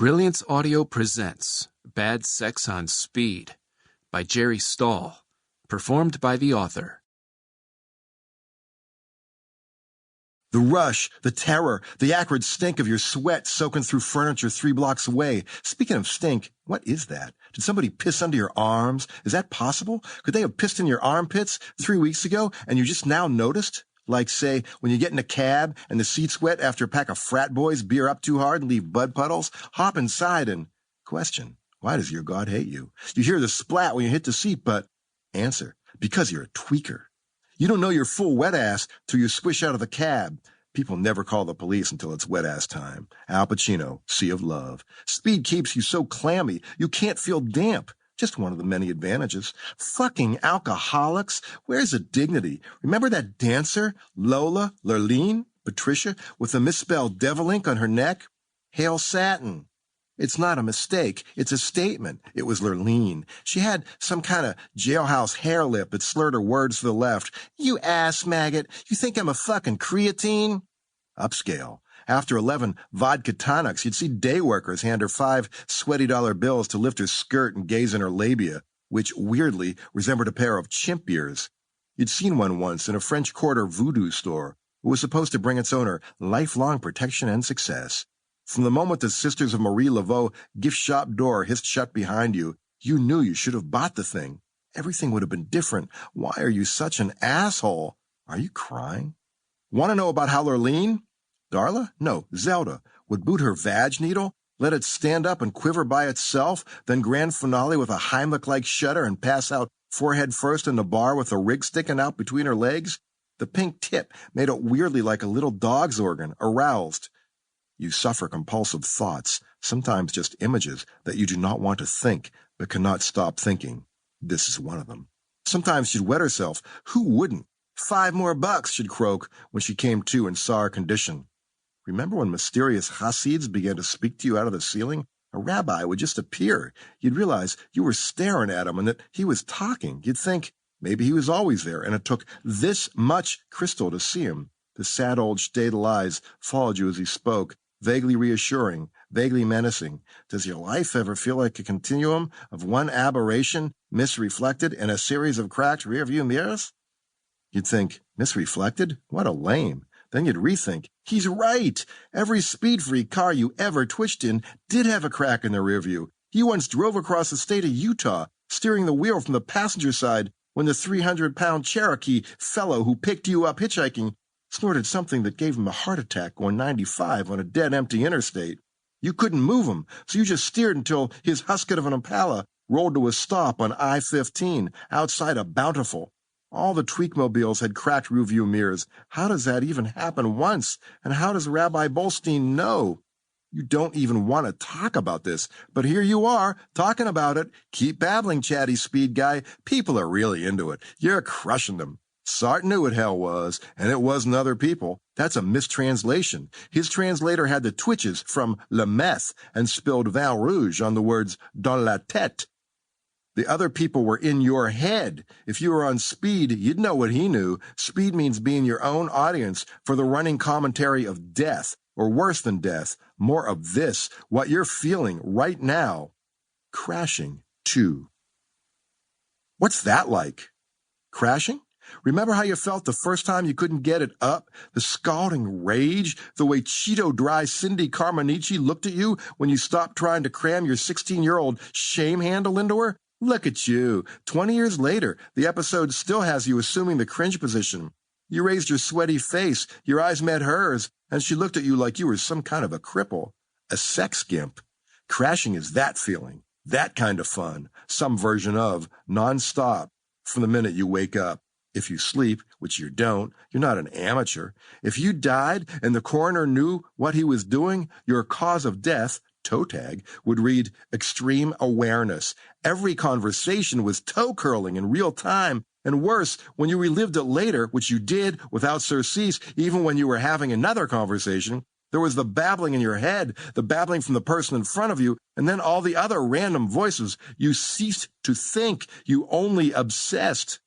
Brilliance Audio presents Bad Sex on Speed by Jerry Stahl, performed by the author. The rush, the terror, the acrid stink of your sweat soaking through furniture 3 blocks away. Speaking of stink, what is that? Did somebody piss under your arms? Is that possible? Could they have pissed in your armpits 3 weeks ago and you just now noticed? Like, say, when you get in a cab and the seat's wet after a pack of frat boys beer up too hard and leave bud puddles, hop inside and question, why does your God hate you? You hear the splat when you hit the seat, but answer, because you're a tweaker. You don't know your full wet ass till you squish out of the cab. People never call the police until it's wet ass time. Al Pacino, Sea of Love. Speed keeps you so clammy you can't feel damp. Just one of the many advantages. Fucking alcoholics. Where's the dignity? Remember that dancer, Lola, Lurleen, Patricia, with the misspelled devil ink on her neck? Hail Satin. It's not a mistake. It's a statement. It was Lurleen. She had some kind of jailhouse hair lip that slurred her words to the left. You ass maggot. You think I'm a fucking creatine? Upscale. After 11 vodka tonics, you'd see day workers hand her 5 sweaty dollar bills to lift her skirt and gaze in her labia, which weirdly resembled a pair of chimp ears. You'd seen one once in a French Quarter voodoo store who was supposed to bring its owner lifelong protection and success. From the moment the Sisters of Marie Laveau gift shop door hissed shut behind you, you knew you should have bought the thing. Everything would have been different. Why are you such an asshole? Are you crying? Want to know about how Lurleen? Darla? No, Zelda, would boot her vag needle, let it stand up and quiver by itself, then grand finale with a Heimlich-like shudder and pass out forehead first in the bar with a rig sticking out between her legs? The pink tip made it weirdly like a little dog's organ, aroused. You suffer compulsive thoughts, sometimes just images that you do not want to think but cannot stop thinking. This is one of them. Sometimes she'd wet herself. Who wouldn't? $5 more, she'd croak when she came to and saw her condition. Remember when mysterious Hasids began to speak to you out of the ceiling? A rabbi would just appear. You'd realize you were staring at him and that he was talking. You'd think maybe he was always there, and it took this much crystal to see him. The sad old shaded eyes followed you as he spoke, vaguely reassuring, vaguely menacing. Does your life ever feel like a continuum of one aberration, misreflected in a series of cracked rearview mirrors? You'd think, misreflected? What a lame. Then you'd rethink, he's right. Every speed-free car you ever twitched in did have a crack in the rearview. You once drove across the state of Utah, steering the wheel from the passenger side when the 300-pound Cherokee fellow who picked you up hitchhiking snorted something that gave him a heart attack going 95 on a dead, empty interstate. You couldn't move him, so you just steered until his husket of an Impala rolled to a stop on I-15 outside of Bountiful. All the Tweakmobiles had cracked rearview mirrors. How does that even happen once? And how does Rabbi Bolstein know? You don't even want to talk about this, but here you are, talking about it. Keep babbling, chatty speed guy. People are really into it. You're crushing them. Sartre knew what hell was, and it wasn't other people. That's a mistranslation. His translator had the twitches from Le Meth and spilled Vin Rouge on the words dans la tête. The other people were in your head. If you were on speed, you'd know what he knew. Speed means being your own audience for the running commentary of death, or worse than death, more of this, what you're feeling right now. Crashing, too. What's that like? Crashing? Remember how you felt the first time you couldn't get it up? The scalding rage? The way Cheeto Dry Cindy Carmanici looked at you when you stopped trying to cram your 16-year-old shame handle into her? Look at you. 20 years later, the episode still has you assuming the cringe position. You raised your sweaty face, your eyes met hers, and she looked at you like you were some kind of a cripple, a sex gimp. Crashing is that feeling, that kind of fun, some version of, nonstop, from the minute you wake up. If you sleep, which you don't, you're not an amateur. If you died and the coroner knew what he was doing, your cause of death, toe tag, would read extreme awareness. Every conversation was toe-curling in real time, and worse, when you relived it later, which you did without surcease, even when you were having another conversation, there was the babbling in your head, the babbling from the person in front of you, and then all the other random voices. You ceased to think. You only obsessed.